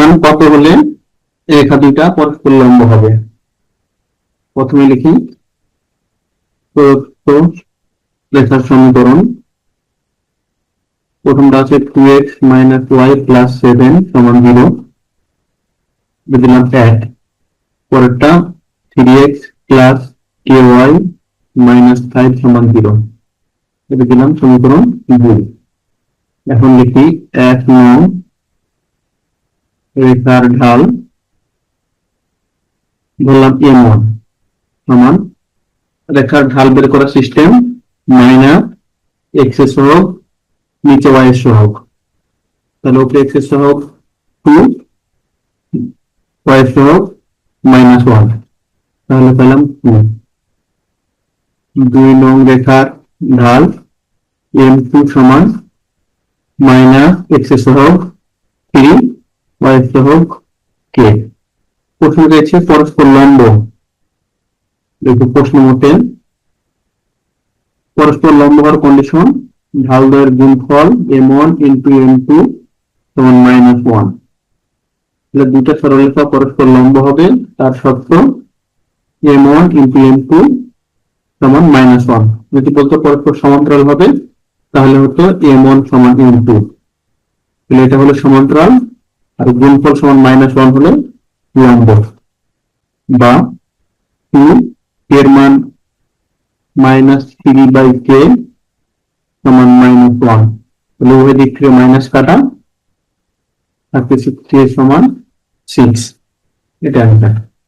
মান কত হলে রেখা দুইটা পরস্পর লম্ব হবে? প্রথমে লিখি প্রদত্ত রেখার সমীকরণ। প্রথমটা আছে 2x - y + 7 = 0, দিলাম 1। পরেরটা 3x + ky - 5 = 0, এটা দিলাম সমীকরণ 2। এখন লিখি 1 নং রেখার ঢাল বললাম m1 সমান, রেখার ঢাল বের করার সিস্টেম -x সহগ নিচে y সহগ, তাহলে উপরে x সহগ 2, y সহগ -1, তাহলে পেলাম 2। 2 নং রেখার ঢাল m2 সমান -x সহগ 3, y সহগ k। প্রশ্ন রয়েছে পরস্পর লম্ব। দেখো প্রশ্ন মতে পরস্পর লম্ব হওয়ার কন্ডিশন ঢাল দ্বয়ের গুণফল m1 × m2 = -1। তাহলে দুইটা সরলরেখা পরস্পর লম্ব হবে, তার শর্ত m1 × m2 = -1। যদি বলতো পরস্পর সমান্তরাল হবে তাহলে হতো m1 = m2, তাহলে এটা হলো সমান্তরাল, আর গুণফল সমান -1 হলে লম্ব। বা 2 এর মান -3/k = -1, তাহলে উভয় দিক থেকে মাইনাস কাটা থাকতেছে k = 6, এটা অ্যান্সার।